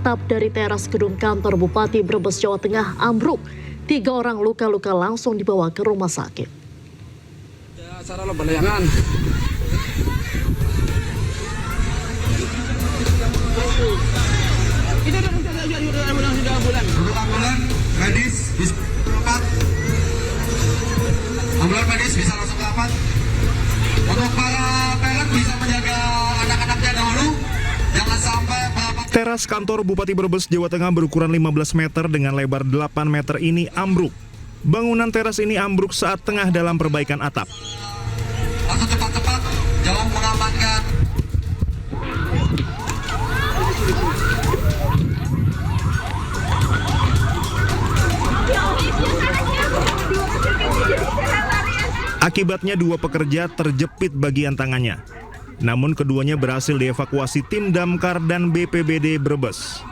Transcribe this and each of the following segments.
atap dari teras gedung kantor Bupati Brebes, Jawa Tengah ambruk. 3 orang luka-luka langsung dibawa ke rumah sakit. Acara lomba layangan. Ini udah ambulan. Ambulan medis bisa lompat. Ambulan medis bisa langsung lompat. Untuk para parent bisa menjaga anak-anaknya dahulu. Jangan sampai Teras kantor Bupati Brebes, Jawa Tengah berukuran 15 meter dengan lebar 8 meter ini ambruk. Bangunan teras ini ambruk saat tengah dalam perbaikan atap. Atau cepat-cepat, jangan mengamankan. Akibatnya 2 pekerja terjepit bagian tangannya. Namun keduanya berhasil dievakuasi tim damkar dan BPBD Brebes.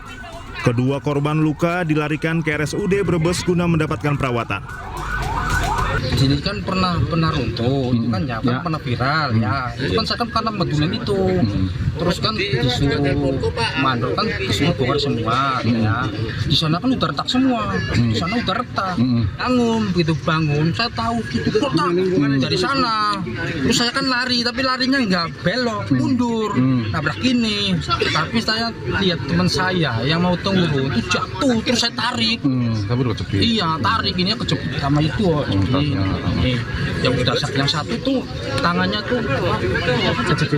Kedua korban luka dilarikan ke RSUD Brebes guna mendapatkan perawatan. Di sini kan pernah runtuh, itu kan ya kan pernah viral ya. Itu kan saya kan karena betulan itu. Terus kan disuruh mandor kan disuruh bongkar semua ya. Di sana kan udah retak semua. Di sana udah retak. Bangun begitu bangun, saya tahu itu retak dari sana. Terus saya kan lari, tapi larinya nggak belok, mundur, nabrak gini. Tapi saya lihat teman saya yang mau turun itu jatuh, terus saya tarik. Tapi udah kejepit. Iya, tarik ini kejepit sama itu. Yang satu tuh tangannya tuh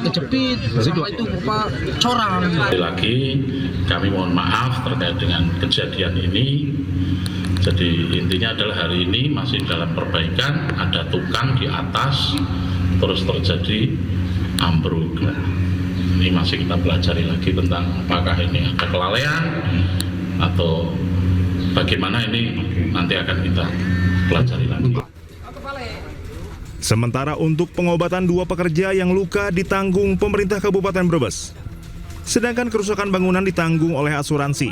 kejepit sama itu berupa corang. Lagi kami mohon maaf terkait dengan kejadian ini. Jadi intinya adalah hari ini masih dalam perbaikan, ada tukang di atas terus terjadi ambruk. Ini masih kita pelajari lagi tentang apakah ini ada kelalaian atau bagaimana, ini nanti akan kita pelajari lagi. Sementara untuk pengobatan 2 pekerja yang luka ditanggung pemerintah Kabupaten Brebes. Sedangkan kerusakan bangunan ditanggung oleh asuransi.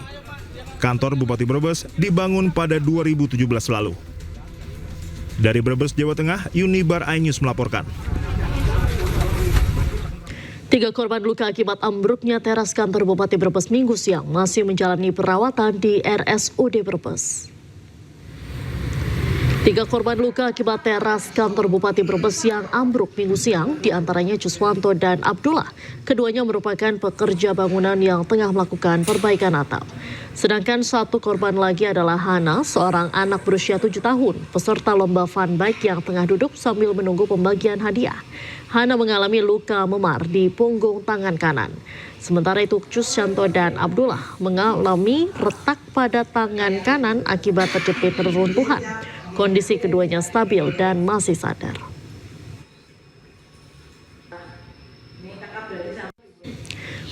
Kantor Bupati Brebes dibangun pada 2017 lalu. Dari Brebes, Jawa Tengah, Unibar iNews melaporkan. 3 korban luka akibat ambruknya teras kantor Bupati Brebes Minggu siang masih menjalani perawatan di RSUD Brebes. 3 korban luka akibat teras kantor Bupati Brebes yang ambruk Minggu siang, diantaranya Juswanto dan Abdullah. Keduanya merupakan pekerja bangunan yang tengah melakukan perbaikan atap. Sedangkan 1 korban lagi adalah Hana, seorang anak berusia 7 tahun, peserta lomba fun bike yang tengah duduk sambil menunggu pembagian hadiah. Hana mengalami luka memar di punggung tangan kanan. Sementara itu Juswanto dan Abdullah mengalami retak pada tangan kanan akibat terjepit reruntuhan. Kondisi keduanya stabil dan masih sadar.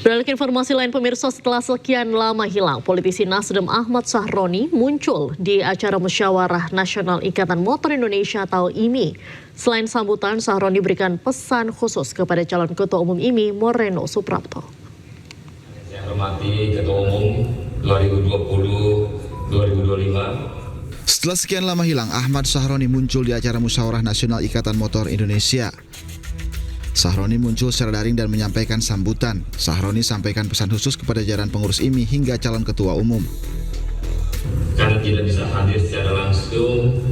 Beralih ke informasi lain, pemirsa, setelah sekian lama hilang, politisi Nasdem Ahmad Sahroni muncul di acara Musyawarah Nasional Ikatan Motor Indonesia atau IMI. Selain sambutan, Sahroni berikan pesan khusus kepada calon Ketua Umum IMI, Moreno Suprapto. Yang hormati Ketua Umum 2020-2025. Setelah sekian lama hilang, Ahmad Sahroni muncul di acara Musyawarah Nasional Ikatan Motor Indonesia. Sahroni muncul secara daring dan menyampaikan sambutan. Sahroni sampaikan pesan khusus kepada jajaran pengurus IMI hingga calon ketua umum. Karena tidak bisa hadir secara langsung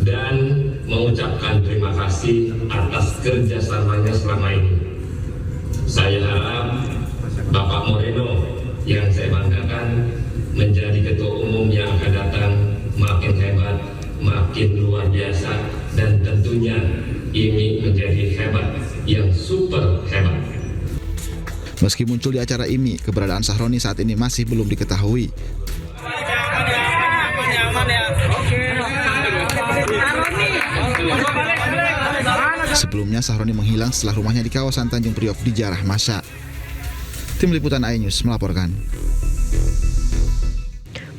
dan mengucapkan terima kasih atas kerjasamanya selama ini. Saya harap Bapak Moreno yang saya banggakan menjadi ketua umum yang akan datang makin hebat, makin luar biasa, dan tentunya ini menjadi hebat, yang super hebat. Meski muncul di acara IMI, keberadaan Sahroni saat ini masih belum diketahui. Sebelumnya Sahroni menghilang setelah rumahnya di kawasan Tanjung Priok dijarah massa. Tim Liputan iNews melaporkan.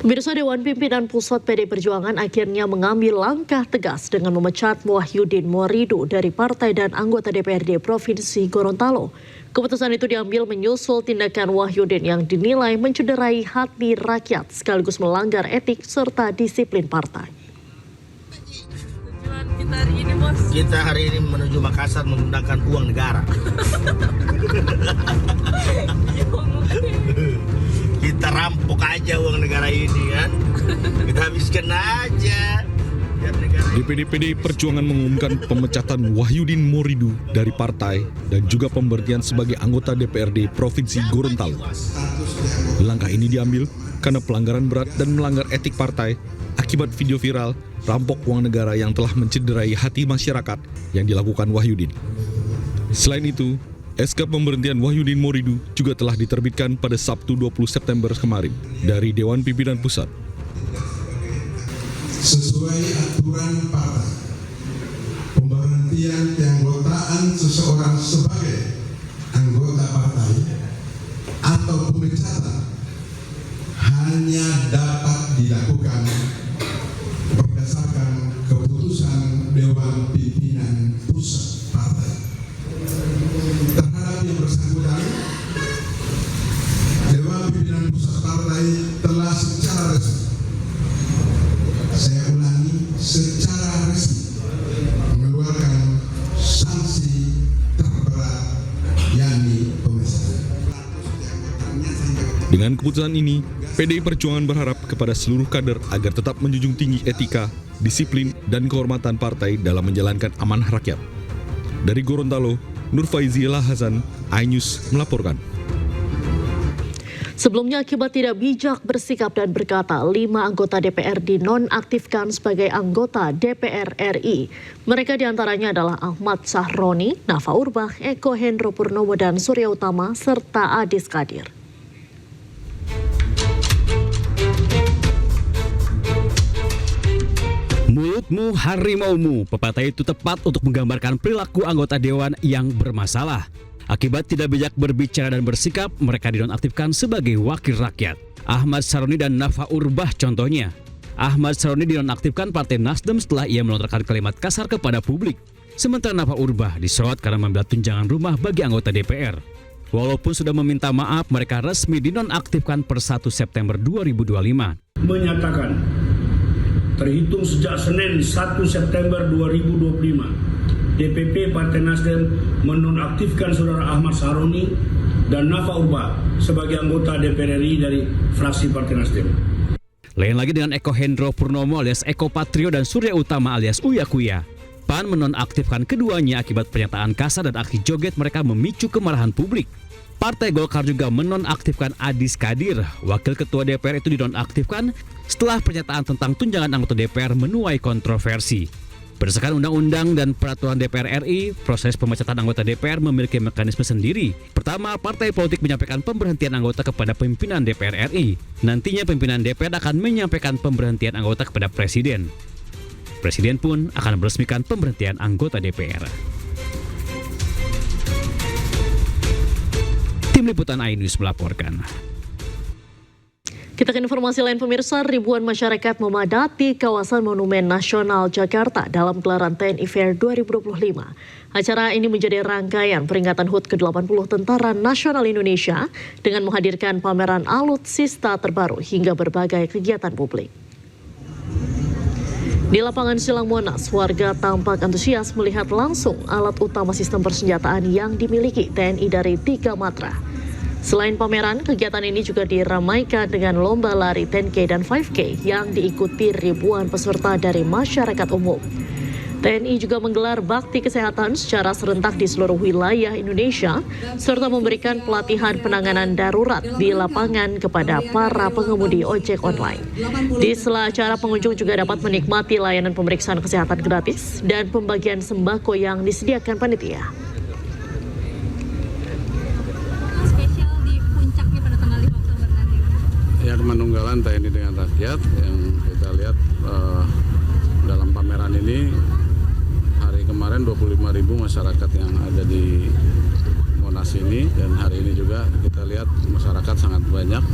Pemirsa, Dewan Pimpinan Pusat PD Perjuangan akhirnya mengambil langkah tegas dengan memecat Wahyudin Muaridu dari partai dan anggota DPRD Provinsi Gorontalo. Keputusan itu diambil menyusul tindakan Wahyudin yang dinilai mencederai hati rakyat sekaligus melanggar etik serta disiplin partai. Kita hari ini menuju Makassar menggunakan uang negara. kita rampok aja uang negara ini kan. Kita habiskan aja. DPD PDI Perjuangan mengumumkan pemecatan Wahyudin Moridu dari partai dan juga pemberhentian sebagai anggota DPRD Provinsi Gorontalo. Langkah ini diambil karena pelanggaran berat dan melanggar etik partai akibat video viral rampok uang negara yang telah mencederai hati masyarakat yang dilakukan Wahyudin. Selain itu, SK pemberhentian Wahyudin Moridu juga telah diterbitkan pada Sabtu 20 September kemarin dari Dewan Pimpinan Pusat. Sesuai aturan partai, pemberhentian keanggotaan seseorang sebagai anggota partai atau pemecatan hanya dapat dilakukan berdasarkan keputusan Dewan Pimpinan Pusat Partai. Terhadap yang bersangkutan, Dewan Pimpinan Pusat Partai telah secara resmi, saya ulangi, secara resmi mengeluarkan sanksi terberat, yakni pemecatan. Dengan keputusan ini, PDI Perjuangan berharap kepada seluruh kader agar tetap menjunjung tinggi etika, disiplin, dan kehormatan partai dalam menjalankan amanah rakyat. Dari Gorontalo, Nur Faizilah Hasan, iNews melaporkan. Sebelumnya akibat tidak bijak bersikap dan berkata, 5 anggota DPR dinonaktifkan sebagai anggota DPR RI. Mereka diantaranya adalah Ahmad Sahroni, Nafa Urbah, Eko Hendro Purnomo dan Surya Utama, serta Adis Kadir. Mulutmu harimaumu, pepatah itu tepat untuk menggambarkan perilaku anggota dewan yang bermasalah. Akibat tidak bijak berbicara dan bersikap, mereka dinonaktifkan sebagai wakil rakyat. Ahmad Sahroni dan Nafa Urbah contohnya. Ahmad Sahroni dinonaktifkan Partai Nasdem setelah ia melontarkan kalimat kasar kepada publik. Sementara Nafa Urbah disorot karena membela tunjangan rumah bagi anggota DPR. Walaupun sudah meminta maaf, mereka resmi dinonaktifkan per 1 September 2025. Menyatakan, terhitung sejak Senin 1 September 2025, DPP Partai Nasdem menonaktifkan Saudara Ahmad Sahroni dan Nafa Urbah sebagai anggota DPR RI dari fraksi Partai Nasdem. Lain lagi dengan Eko Hendro Purnomo alias Eko Patrio dan Surya Utama alias Uya Kuya. PAN menonaktifkan keduanya akibat pernyataan kasar dan aksi joget mereka memicu kemarahan publik. Partai Golkar juga menonaktifkan Adis Kadir. Wakil Ketua DPR itu dinonaktifkan setelah pernyataan tentang tunjangan anggota DPR menuai kontroversi. Berdasarkan undang-undang dan peraturan DPR RI, proses pemecatan anggota DPR memiliki mekanisme sendiri. Pertama, partai politik menyampaikan pemberhentian anggota kepada pimpinan DPR RI. Nantinya pimpinan DPR akan menyampaikan pemberhentian anggota kepada Presiden. Presiden pun akan meresmikan pemberhentian anggota DPR. Tim Liputan iNews melaporkan. Kita ke informasi lain pemirsa, ribuan masyarakat memadati kawasan Monumen Nasional Jakarta dalam gelaran TNI Fair 2025. Acara ini menjadi rangkaian peringatan HUT ke-80 Tentara Nasional Indonesia dengan menghadirkan pameran alutsista terbaru hingga berbagai kegiatan publik. Di lapangan Silang Monas, warga tampak antusias melihat langsung alat utama sistem persenjataan yang dimiliki TNI dari 3 matra. Selain pameran, kegiatan ini juga diramaikan dengan lomba lari 10K dan 5K yang diikuti ribuan peserta dari masyarakat umum. TNI juga menggelar bakti kesehatan secara serentak di seluruh wilayah Indonesia, serta memberikan pelatihan penanganan darurat di lapangan kepada para pengemudi ojek online. Di sela acara, pengunjung juga dapat menikmati layanan pemeriksaan kesehatan gratis dan pembagian sembako yang disediakan panitia. Ya, kemanunggalan TNI dengan rakyat yang kita lihat dalam pameran ini. Hari kemarin 25.000 masyarakat yang ada di Monas ini, dan hari ini juga kita lihat masyarakat sangat banyak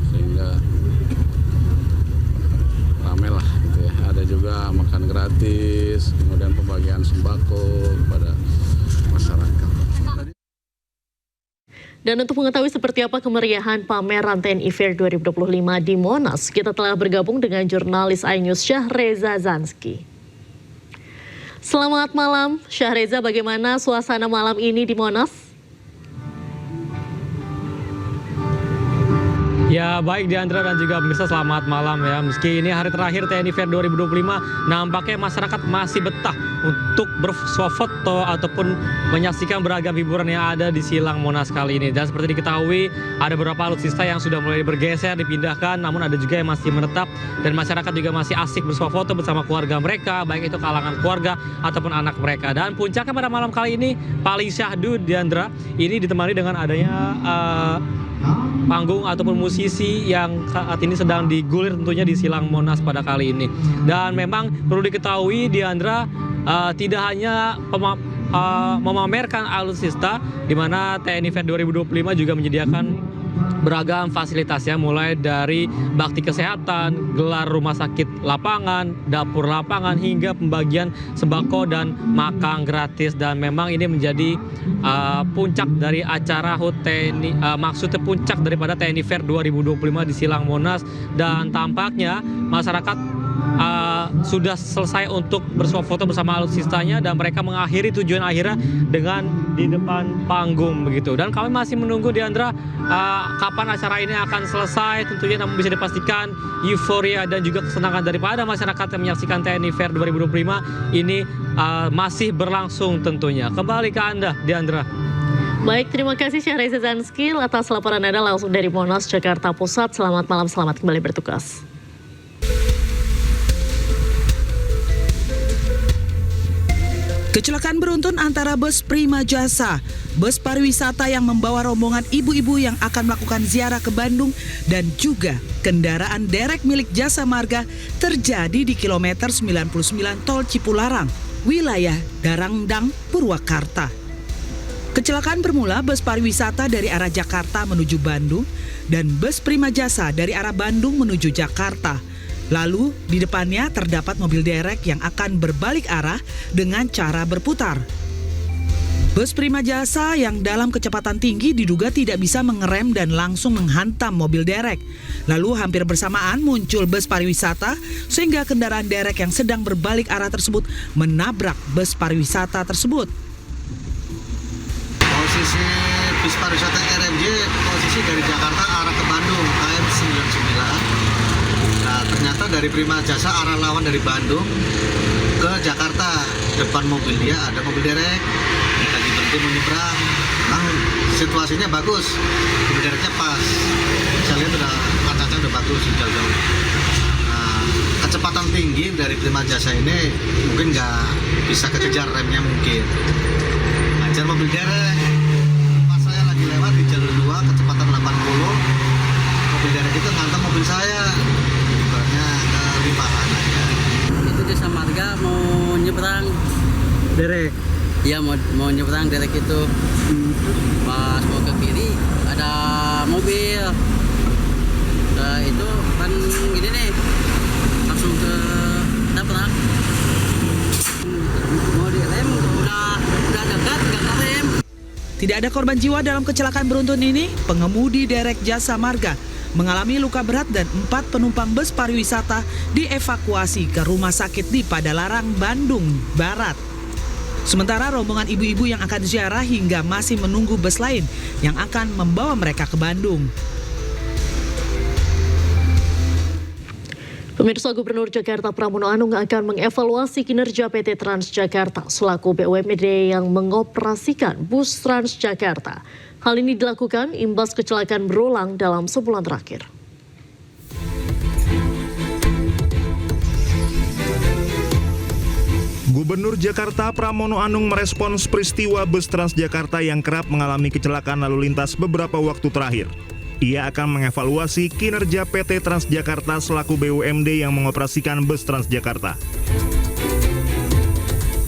sehingga ramai lah gitu ya. Ada juga makan gratis, kemudian pembagian sembako kepada masyarakat. Dan untuk mengetahui seperti apa kemeriahan pameran TNI Fair 2025 di Monas, kita telah bergabung dengan jurnalis iNews Syahreza Zanski. Selamat malam, Syahreza, bagaimana suasana malam ini di Monas? Ya baik Diandra dan juga pemirsa, selamat malam ya. Meski ini hari terakhir TNI Fair 2025, nampaknya masyarakat masih betah untuk bersuah foto ataupun menyaksikan beragam hiburan yang ada di Silang Monas kali ini. Dan seperti diketahui ada beberapa alutsista yang sudah mulai bergeser, dipindahkan, namun ada juga yang masih menetap dan masyarakat juga masih asik bersuah foto bersama keluarga mereka, baik itu kalangan keluarga ataupun anak mereka. Dan puncaknya pada malam kali ini paling syahdu Diandra, ini ditemani dengan adanya panggung ataupun musisi yang saat ini sedang digulir tentunya di Silang Monas pada kali ini. Dan memang perlu diketahui Diandra, tidak hanya memamerkan alutsista, di mana TNI Fair 2025 juga menyediakan beragam fasilitas ya, mulai dari bakti kesehatan, gelar rumah sakit lapangan, dapur lapangan, hingga pembagian sembako dan makan gratis. Dan memang ini menjadi puncak dari acara HUT TNI, maksudnya puncak daripada TNI Fair 2025 di Silang Monas. Dan tampaknya masyarakat sudah selesai untuk bersuah foto bersama alutsistanya dan mereka mengakhiri tujuan akhirnya dengan di depan panggung begitu. Dan kami masih menunggu Diandra kapan acara ini akan selesai tentunya, namun bisa dipastikan euforia dan juga kesenangan daripada masyarakat yang menyaksikan TNI Fair 2025 ini masih berlangsung tentunya. Kembali ke Anda Diandra. Baik, terima kasih Syahreza Zanskil atas laporan Anda langsung dari Monas, Jakarta Pusat. Selamat malam, selamat kembali bertugas. Kecelakaan beruntun antara bus Prima Jasa, bus pariwisata yang membawa rombongan ibu-ibu yang akan melakukan ziarah ke Bandung, dan juga kendaraan derek milik Jasa Marga terjadi di kilometer 99 Tol Cipularang, wilayah Darangdang, Purwakarta. Kecelakaan bermula bus pariwisata dari arah Jakarta menuju Bandung dan bus Prima Jasa dari arah Bandung menuju Jakarta. Lalu di depannya terdapat mobil derek yang akan berbalik arah dengan cara berputar. Bus Prima Jasa yang dalam kecepatan tinggi diduga tidak bisa mengerem dan langsung menghantam mobil derek. Lalu hampir bersamaan muncul bus pariwisata sehingga kendaraan derek yang sedang berbalik arah tersebut menabrak bus pariwisata tersebut. Posisi bus pariwisata RMJ posisi dari Jakarta arah ke Bandung KM 99. Nah, ternyata dari Prima Jasa arah lawan dari Bandung ke Jakarta. Depan mobil dia ada mobil derek, lagi berhenti menyeberang. Nah, situasinya bagus, mobil dereknya pas. Saya lihat udah kacanya udah bagus jauh-jauh. Nah, kecepatan tinggi dari Prima Jasa ini mungkin nggak bisa kekejar remnya mungkin. Ngajar mobil derek. Pas saya lagi lewat di jalur 2 kecepatan 80, mobil derek itu ngantam mobil saya. Itu Jasa Marga mau nyebrang derek. Iya mau nyebrang derek itu. Pas mau ke kiri ada mobil. Nah, itu kan gini nih, langsung ke nabrak. Mau direm udah dekat nggak rem. Tidak ada korban jiwa dalam kecelakaan beruntun ini. Pengemudi derek Jasa Marga mengalami luka berat dan 4 penumpang bus pariwisata dievakuasi ke rumah sakit di Padalarang, Bandung Barat. Sementara rombongan ibu-ibu yang akan ziarah hingga masih menunggu bus lain yang akan membawa mereka ke Bandung. Pemirsa, Gubernur Jakarta Pramono Anung akan mengevaluasi kinerja PT Transjakarta selaku BUMD yang mengoperasikan bus Transjakarta. Hal ini dilakukan imbas kecelakaan berulang dalam sebulan terakhir. Gubernur Jakarta Pramono Anung merespons peristiwa bus Transjakarta yang kerap mengalami kecelakaan lalu lintas beberapa waktu terakhir. Ia akan mengevaluasi kinerja PT Transjakarta selaku BUMD yang mengoperasikan bus Transjakarta.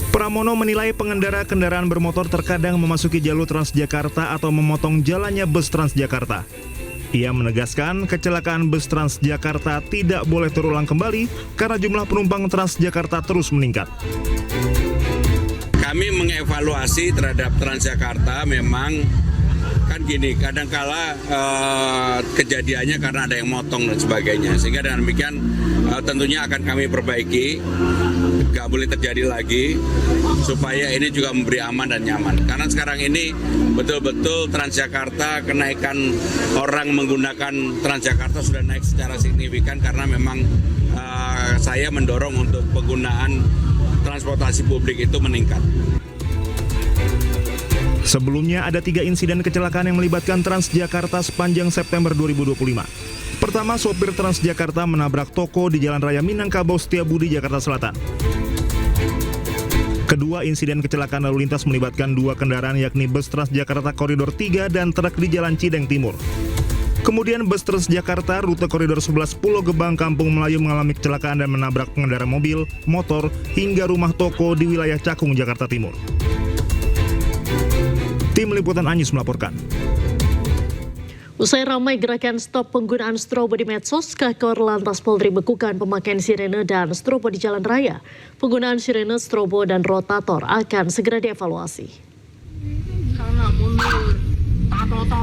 Pramono menilai pengendara kendaraan bermotor terkadang memasuki jalur Transjakarta atau memotong jalannya bus Transjakarta. Ia menegaskan kecelakaan bus Transjakarta tidak boleh terulang kembali karena jumlah penumpang Transjakarta terus meningkat. Kami mengevaluasi terhadap Transjakarta, memang kan gini, kadangkala kejadiannya karena ada yang motong dan sebagainya, sehingga dengan demikian tentunya akan kami perbaiki nggak boleh terjadi lagi supaya ini juga memberi aman dan nyaman. Karena sekarang ini betul-betul Transjakarta, kenaikan orang menggunakan Transjakarta sudah naik secara signifikan karena memang saya mendorong untuk penggunaan transportasi publik itu meningkat. Sebelumnya ada 3 insiden kecelakaan yang melibatkan Transjakarta sepanjang September 2025. Pertama, sopir Transjakarta menabrak toko di Jalan Raya Minangkabau Setiabudi, Jakarta Selatan. Kedua, insiden kecelakaan lalu lintas melibatkan 2 kendaraan yakni bus Transjakarta Koridor 3 dan truk di Jalan Cideng Timur. Kemudian bus Transjakarta rute Koridor 11 Pulau Gebang Kampung Melayu mengalami kecelakaan dan menabrak pengendara mobil, motor, hingga rumah toko di wilayah Cakung, Jakarta Timur. Tim Liputan Anyus melaporkan. Usai ramai gerakan stop penggunaan strobo di medsos, Kakor Lantas Polri bekukan pemakaian sirene dan strobo di jalan raya. Penggunaan sirene, strobo, dan rotator akan segera dievaluasi.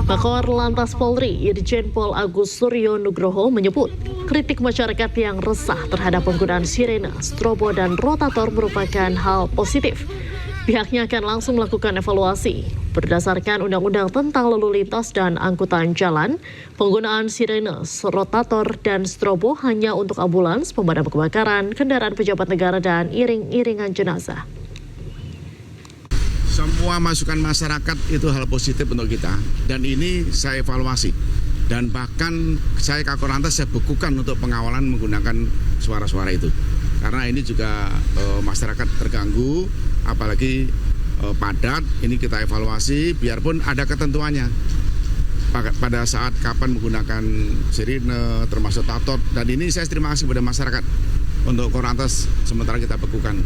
Kakor Lantas Polri, Irjen Pol Agus Suryo Nugroho menyebut, kritik masyarakat yang resah terhadap penggunaan sirene, strobo, dan rotator merupakan hal positif. Pihaknya akan langsung melakukan evaluasi. Berdasarkan Undang-Undang tentang Lalu Lintas dan Angkutan Jalan, penggunaan sirene, rotator, dan strobo hanya untuk ambulans, pemadam kebakaran, kendaraan pejabat negara, dan iring-iringan jenazah. Semua masukan masyarakat itu hal positif untuk kita, dan ini saya evaluasi. Dan bahkan saya Kakor Lantas saya bekukan untuk pengawalan menggunakan suara-suara itu. Karena ini juga masyarakat terganggu, apalagi padat, ini kita evaluasi biarpun ada ketentuannya pada saat kapan menggunakan sirine, termasuk tatot, dan ini saya terima kasih kepada masyarakat untuk Korlantas sementara kita bekukan.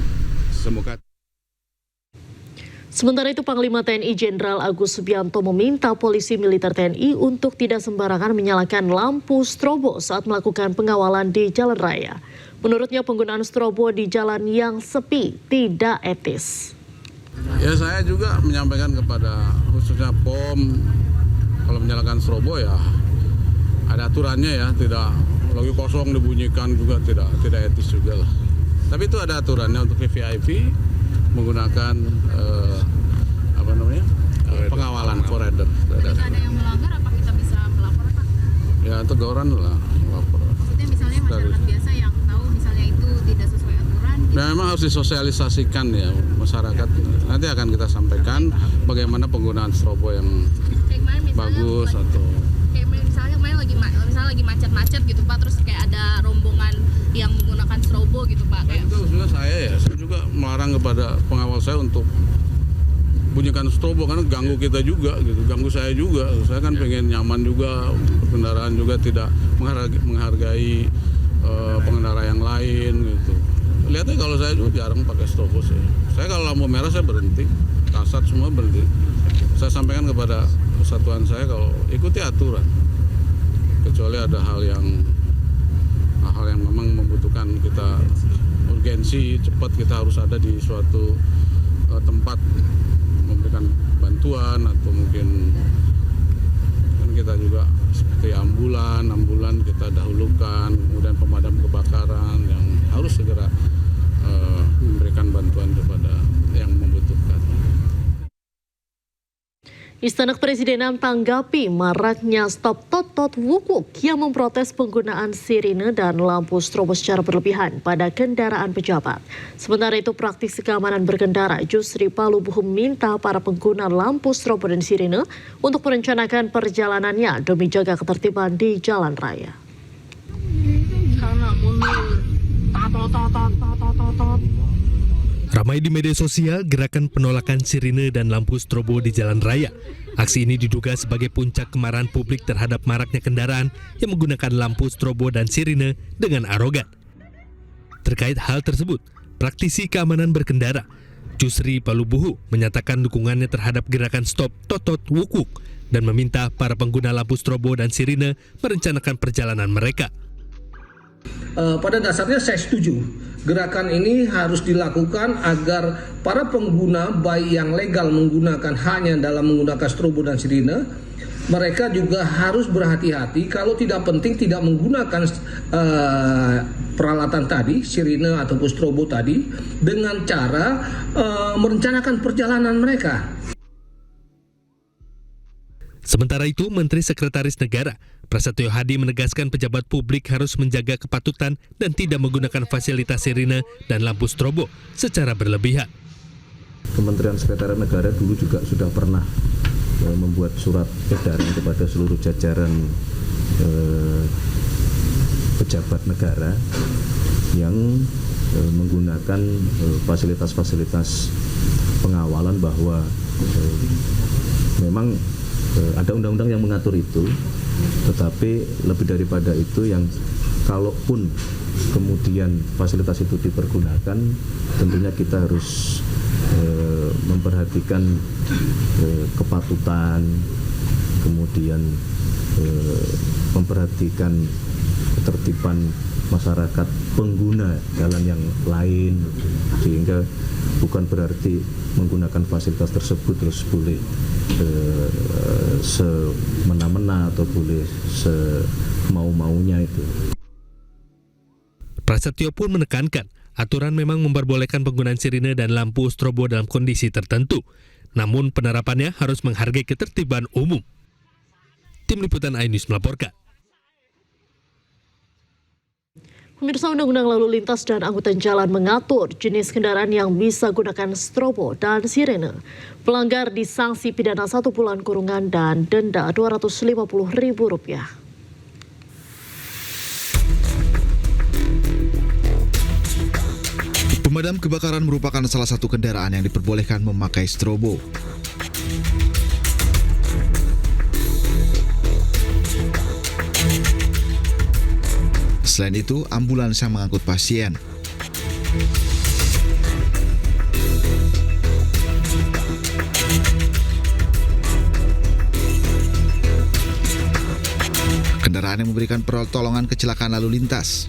Sementara itu, Panglima TNI Jenderal Agus Subianto meminta polisi militer TNI untuk tidak sembarangan menyalakan lampu strobo saat melakukan pengawalan di jalan raya. Menurutnya, penggunaan strobo di jalan yang sepi tidak etis. Ya, saya juga menyampaikan kepada khususnya POM, kalau menyalakan strobo ya ada aturannya ya, tidak lagi kosong dibunyikan juga tidak etis juga lah. Tapi itu ada aturannya untuk VVIP menggunakan pengawalan forader. Jika ada yang melanggar, apa kita bisa melapor, Pak? Ya, teguran lah, melapor. Maksudnya misalnya masyarakat biasa yang tahu misalnya itu tidak sesuai aturan. Nah, memang harus disosialisasikan ya masyarakat. Nanti akan kita sampaikan bagaimana penggunaan strobo yang bagus atau. Kayak misalnya lagi macet-macet gitu Pak, terus kayak ada rombongan yang menggunakan strobo gitu Pak. Kayak. Itu sebenarnya saya juga melarang kepada pengawal saya untuk bunyikan strobo karena ganggu kita juga gitu, ganggu saya juga. Saya kan pengen nyaman juga, kendaraan juga tidak menghargai pengendara yang lain gitu. Lihatnya kalau saya juga jarang pakai strobo saya. Saya kalau lampu merah saya berhenti, kasat semua berhenti. Saya sampaikan kepada kesatuan saya kalau ikuti aturan. Kecuali ada hal yang memang membutuhkan kita urgensi, cepat kita harus ada di suatu tempat memberikan bantuan atau mungkin kan kita juga seperti ambulan kita dahulukan, kemudian pemadam kebakaran yang harus segera memberikan bantuan kepada yang membutuhkan. Istana Kepresidenan tanggapi maraknya stop totot wukuk yang memprotes penggunaan sirine dan lampu strobo secara berlebihan pada kendaraan pejabat. Sementara itu, praktisi keamanan berkendara Jusri Palubuhu meminta para pengguna lampu strobo dan sirine untuk merencanakan perjalanannya demi jaga ketertiban di jalan raya. Ramai di media sosial gerakan penolakan sirine dan lampu strobo di jalan raya. Aksi ini diduga sebagai puncak kemarahan publik terhadap maraknya kendaraan yang menggunakan lampu strobo dan sirine dengan arogan. Terkait hal tersebut, praktisi keamanan berkendara Jusri Palubuhu menyatakan dukungannya terhadap gerakan stop totot wukuk dan meminta para pengguna lampu strobo dan sirine merencanakan perjalanan mereka. Pada dasarnya saya setuju gerakan ini harus dilakukan agar para pengguna baik yang legal menggunakan hanya dalam menggunakan strobo dan sirine mereka juga harus berhati-hati kalau tidak penting tidak menggunakan peralatan tadi, sirine ataupun strobo tadi, dengan cara merencanakan perjalanan mereka. Sementara itu, Menteri Sekretaris Negara Prasetyo Hadi menegaskan pejabat publik harus menjaga kepatutan dan tidak menggunakan fasilitas sirine dan lampu strobo secara berlebihan. Kementerian Sekretariat Negara dulu juga sudah pernah membuat surat edaran kepada seluruh jajaran pejabat negara yang menggunakan fasilitas-fasilitas pengawalan bahwa memang ada undang-undang yang mengatur itu, tetapi lebih daripada itu yang kalaupun kemudian fasilitas itu dipergunakan, tentunya kita harus memperhatikan kepatutan, kemudian memperhatikan ketertiban masyarakat pengguna jalan yang lain, sehingga bukan berarti menggunakan fasilitas tersebut terus boleh semena-mena atau boleh semau-maunya itu. Prasetyo pun menekankan aturan memang memperbolehkan penggunaan sirine dan lampu strobo dalam kondisi tertentu, namun penerapannya harus menghargai ketertiban umum. Tim Liputan iNews melaporkan. Pemirsa, Undang-Undang Lalu Lintas dan Angkutan Jalan mengatur jenis kendaraan yang bisa gunakan strobo dan sirene. Pelanggar disanksi pidana 1 bulan kurungan dan denda Rp250.000. Pemadam kebakaran merupakan salah satu kendaraan yang diperbolehkan memakai strobo. Selain itu, ambulans yang mengangkut pasien. Kendaraan yang memberikan pertolongan kecelakaan lalu lintas.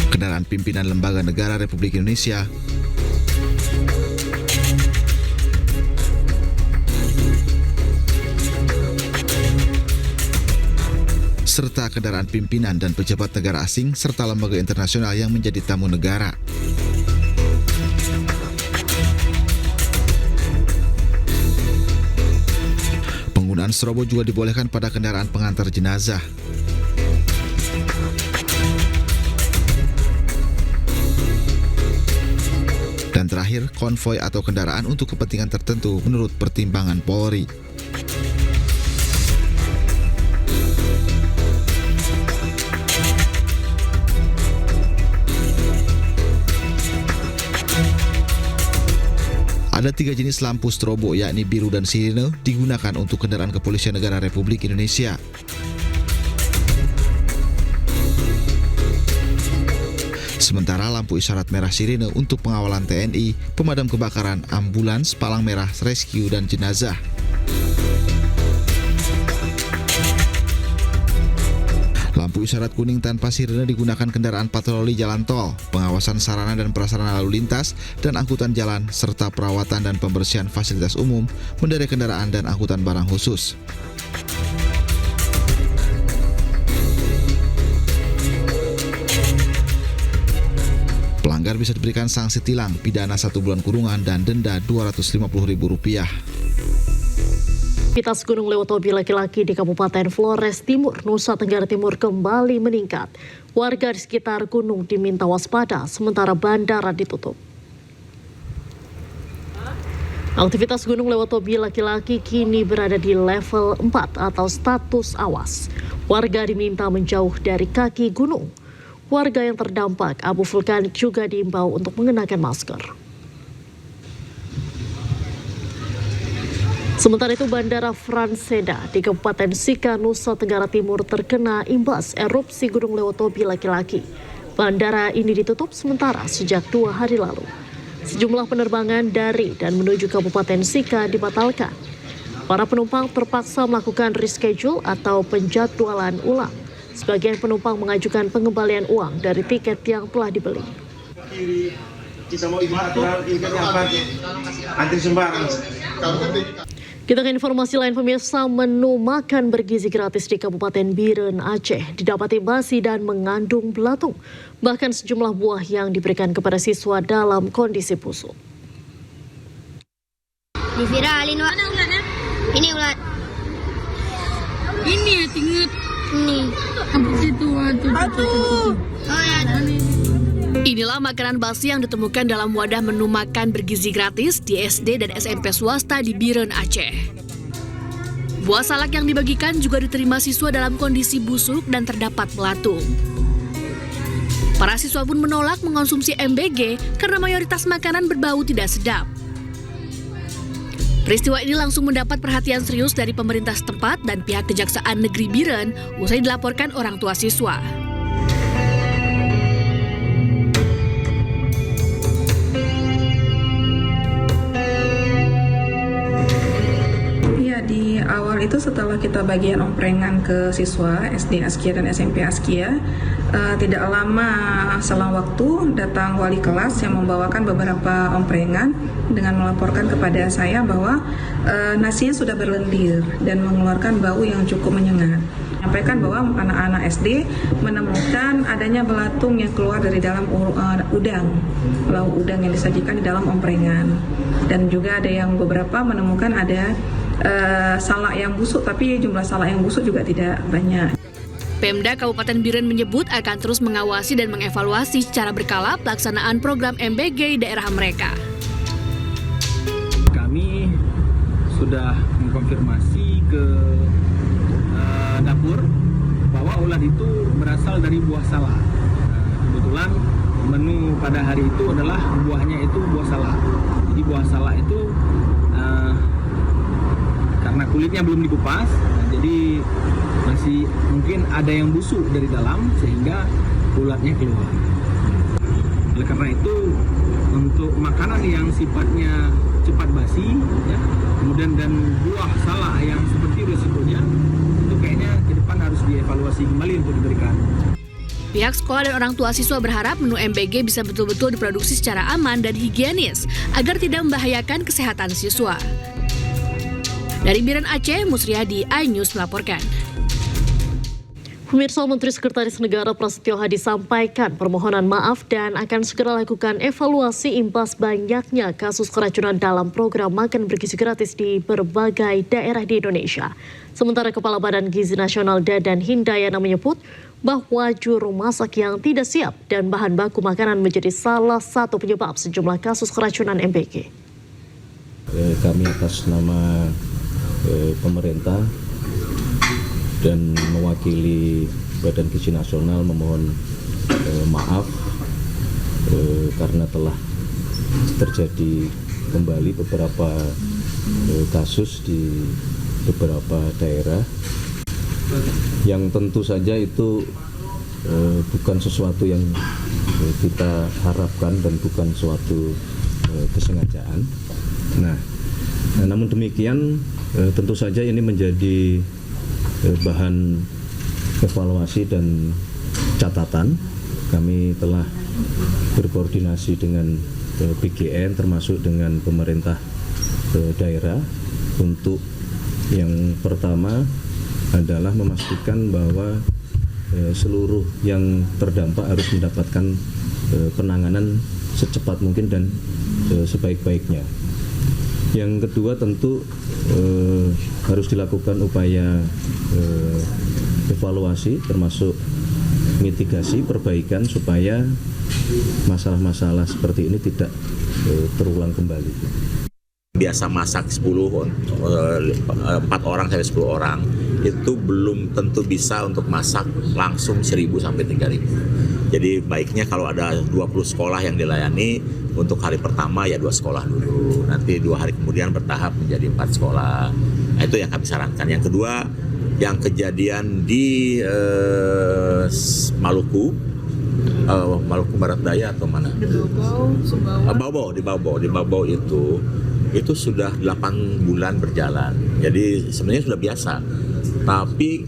Kendaraan pimpinan lembaga negara Republik Indonesia. Serta kendaraan pimpinan dan pejabat negara asing serta lembaga internasional yang menjadi tamu negara. Penggunaan strobo juga dibolehkan pada kendaraan pengantar jenazah. Dan terakhir, konvoi atau kendaraan untuk kepentingan tertentu menurut pertimbangan Polri. Ada 3 jenis lampu strobo, yakni biru dan sirine, digunakan untuk kendaraan Kepolisian Negara Republik Indonesia. Sementara lampu isyarat merah sirine untuk pengawalan TNI, pemadam kebakaran, ambulans, palang merah, rescue, dan jenazah. Lampu isyarat kuning tanpa sirine digunakan kendaraan patroli jalan tol, pengawasan sarana dan prasarana lalu lintas, dan angkutan jalan, serta perawatan dan pembersihan fasilitas umum, menderek kendaraan dan angkutan barang khusus. Pelanggar bisa diberikan sanksi tilang, pidana 1 bulan kurungan, dan denda Rp250.000. Aktivitas Gunung Lewotobi laki-laki di Kabupaten Flores Timur, Nusa Tenggara Timur kembali meningkat. Warga di sekitar gunung diminta waspada, sementara bandara ditutup. Aktivitas Gunung Lewotobi laki-laki kini berada di level 4 atau status awas. Warga diminta menjauh dari kaki gunung. Warga yang terdampak abu vulkanik juga diimbau untuk mengenakan masker. Sementara itu, Bandara Franseda di Kabupaten Sika, Nusa Tenggara Timur terkena imbas erupsi Gunung Lewotobi laki-laki. Bandara ini ditutup sementara sejak 2 hari lalu. Sejumlah penerbangan dari dan menuju Kabupaten Sika dibatalkan. Para penumpang terpaksa melakukan reschedule atau penjadwalan ulang. Sebagian penumpang mengajukan pengembalian uang dari tiket yang telah dibeli. kita mau aturan ikan apa? Antri sembarang. Kita ke informasi lain, pemirsa. Menu makan bergizi gratis di Kabupaten Biren, Aceh didapati basi dan mengandung belatung. Bahkan sejumlah buah yang diberikan kepada siswa dalam kondisi busuk. Diviralin, Wak. Ini ulat. Ini ya, tinggi. Ini. Itu, aduh. Inilah makanan basi yang ditemukan dalam wadah menu makan bergizi gratis di SD dan SMP swasta di Biren, Aceh. Buah salak yang dibagikan juga diterima siswa dalam kondisi busuk dan terdapat belatung. Para siswa pun menolak mengonsumsi MBG karena mayoritas makanan berbau tidak sedap. Peristiwa ini langsung mendapat perhatian serius dari pemerintah setempat dan pihak Kejaksaan Negeri Biren usai dilaporkan orang tua siswa. Di awal itu setelah kita bagian omprengan ke siswa SD Askia dan SMP Askia, tidak lama selang waktu datang wali kelas yang membawakan beberapa omprengan dengan melaporkan kepada saya bahwa nasinya sudah berlendir dan mengeluarkan bau yang cukup menyengat. Menyampaikan bahwa anak-anak SD menemukan adanya belatung yang keluar dari dalam udang, lauk udang yang disajikan di dalam omprengan, dan juga ada yang beberapa menemukan ada salak yang busuk, tapi jumlah salak yang busuk juga tidak banyak. Pemda Kabupaten Biren menyebut akan terus mengawasi dan mengevaluasi secara berkala pelaksanaan program MBG daerah mereka. Kami sudah mengkonfirmasi ke dapur bahwa ulat itu berasal dari buah salak. Kebetulan menu pada hari itu adalah buahnya itu buah salak. Jadi buah salak itu karena kulitnya belum dikupas, jadi masih mungkin ada yang busuk dari dalam sehingga ulatnya keluar. Oleh karena itu, untuk makanan yang sifatnya cepat basi, ya, kemudian dan buah salak yang seperti resikonya, itu kayaknya ke depan harus dievaluasi kembali untuk diberikan. Pihak sekolah dan orang tua siswa berharap menu MBG bisa betul-betul diproduksi secara aman dan higienis agar tidak membahayakan kesehatan siswa. Dari Biren Aceh, Musriyadi, iNews melaporkan. Pemirsa, Menteri Sekretaris Negara Prasetyo Hadi sampaikan permohonan maaf dan akan segera lakukan evaluasi imbas banyaknya kasus keracunan dalam program makan bergizi gratis di berbagai daerah di Indonesia. Sementara Kepala Badan Gizi Nasional Dadan Hindayana menyebut bahwa juru masak yang tidak siap dan bahan baku makanan menjadi salah satu penyebab sejumlah kasus keracunan MBG. Kami atas nama pemerintah dan mewakili Badan Gizi Nasional memohon maaf karena telah terjadi kembali beberapa kasus di beberapa daerah yang tentu saja itu bukan sesuatu yang kita harapkan dan bukan suatu kesengajaan. Namun demikian tentu saja ini menjadi bahan evaluasi dan catatan. Kami telah berkoordinasi dengan BGN termasuk dengan pemerintah daerah untuk yang pertama adalah memastikan bahwa seluruh yang terdampak harus mendapatkan penanganan secepat mungkin dan sebaik-baiknya. Yang kedua tentu harus dilakukan upaya evaluasi termasuk mitigasi, perbaikan supaya masalah-masalah seperti ini tidak terulang kembali. Biasa masak 4 orang sampai 10 orang itu belum tentu bisa untuk masak langsung 1.000 sampai 3.000. Jadi baiknya kalau ada 20 sekolah yang dilayani, untuk hari pertama ya 2 sekolah dulu, nanti 2 hari kemudian bertahap menjadi 4 sekolah. Nah, itu yang kami sarankan. Yang kedua, yang kejadian di Maluku Barat Daya atau mana? Di Baobau itu sudah 8 bulan berjalan. Jadi sebenarnya sudah biasa. Tapi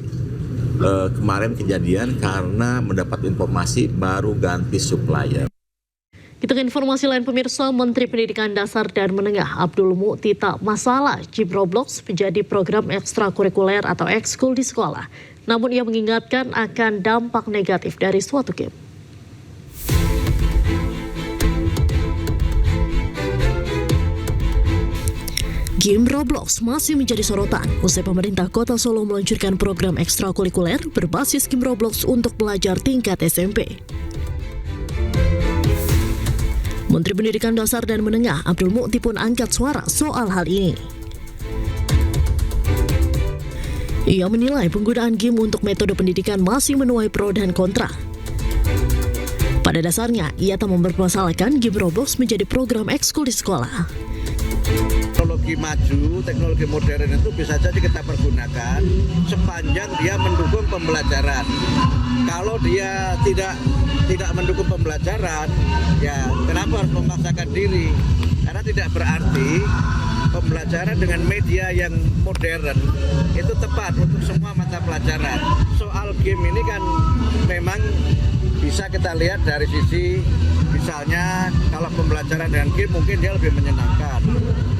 kemarin kejadian karena mendapat informasi baru ganti supplier. Kita ke informasi lain pemirsa, Menteri Pendidikan Dasar dan Menengah Abdul Mukti tak masalah game Roblox menjadi program ekstrakurikuler atau ekskul di sekolah. Namun ia mengingatkan akan dampak negatif dari suatu game. Game Roblox masih menjadi sorotan usai pemerintah Kota Solo meluncurkan program ekstrakurikuler berbasis game Roblox untuk belajar tingkat SMP. Menteri Pendidikan Dasar dan Menengah Abdul Mukti pun angkat suara soal hal ini. Ia menilai penggunaan game untuk metode pendidikan masih menuai pro dan kontra. Pada dasarnya, ia tak mempermasalahkan game Roblox menjadi program ekskul di sekolah. Teknologi maju, teknologi modern itu bisa saja kita pergunakan sepanjang dia mendukung pembelajaran. Kalau dia tidak mendukung pembelajaran, ya kenapa harus memaksakan diri? Karena tidak berarti pembelajaran dengan media yang modern itu tepat untuk semua mata pelajaran. Soal game ini kan memang bisa kita lihat dari sisi misalnya kalau pembelajaran dengan game mungkin dia lebih menyenangkan.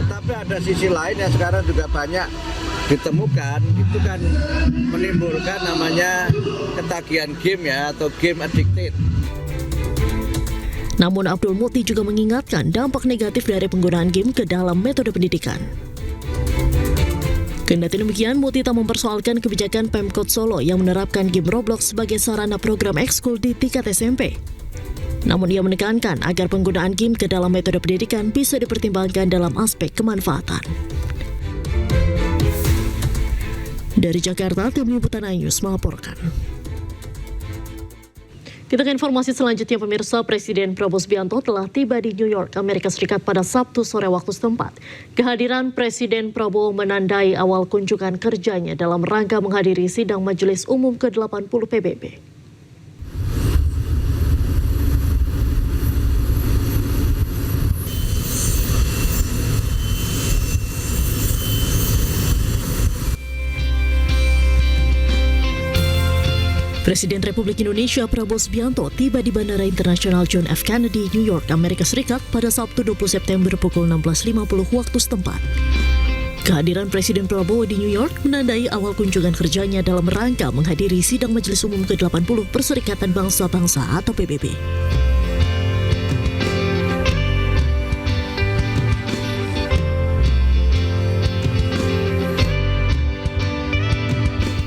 Tetapi ada sisi lain yang sekarang juga banyak ditemukan, itu kan menimbulkan namanya ketagihan game ya atau game addicted. Namun Abdul Mukti juga mengingatkan dampak negatif dari penggunaan game ke dalam metode pendidikan. Kendati demikian, Mukti tak mempersoalkan kebijakan Pemkot Solo yang menerapkan game Roblox sebagai sarana program ekskul di tingkat SMP. Namun ia menekankan agar penggunaan game ke dalam metode pendidikan bisa dipertimbangkan dalam aspek kemanfaatan. Dari Jakarta, Tim Liputan iNews melaporkan. Kita ke informasi selanjutnya pemirsa, Presiden Prabowo Subianto telah tiba di New York, Amerika Serikat pada Sabtu sore waktu setempat. Kehadiran Presiden Prabowo menandai awal kunjungan kerjanya dalam rangka menghadiri sidang Majelis Umum ke-80 PBB. Presiden Republik Indonesia Prabowo Subianto tiba di Bandara Internasional John F. Kennedy, New York, Amerika Serikat pada Sabtu 20 September pukul 16.50 waktu setempat. Kehadiran Presiden Prabowo di New York menandai awal kunjungan kerjanya dalam rangka menghadiri sidang Majelis Umum ke-80 Perserikatan Bangsa-Bangsa atau PBB.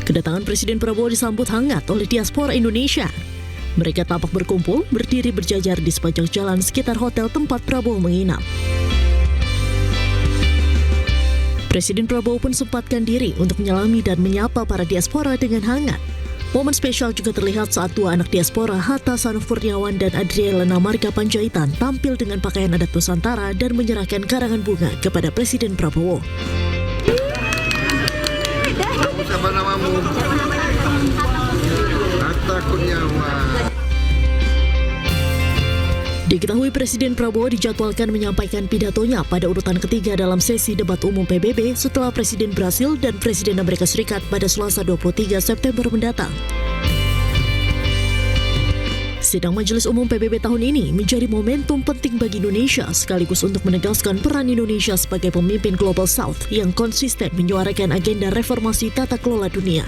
Kedatangan Presiden Prabowo disambut hangat oleh diaspora Indonesia. Mereka tampak berkumpul, berdiri berjajar di sepanjang jalan sekitar hotel tempat Prabowo menginap. Presiden Prabowo pun sempatkan diri untuk menyalami dan menyapa para diaspora dengan hangat. Momen spesial juga terlihat saat dua anak diaspora, Hatta Sanuf Kurniawan dan Adriana Marga Panjaitan, tampil dengan pakaian adat Nusantara dan menyerahkan karangan bunga kepada Presiden Prabowo. Siapa namamu? Hatta Kurniawan. Diketahui Presiden Prabowo dijadwalkan menyampaikan pidatonya pada urutan ketiga dalam sesi debat umum PBB setelah Presiden Brasil dan Presiden Amerika Serikat pada Selasa 23 September mendatang. Sidang Majelis Umum PBB tahun ini menjadi momentum penting bagi Indonesia sekaligus untuk menegaskan peran Indonesia sebagai pemimpin Global South yang konsisten menyuarakan agenda reformasi tata kelola dunia.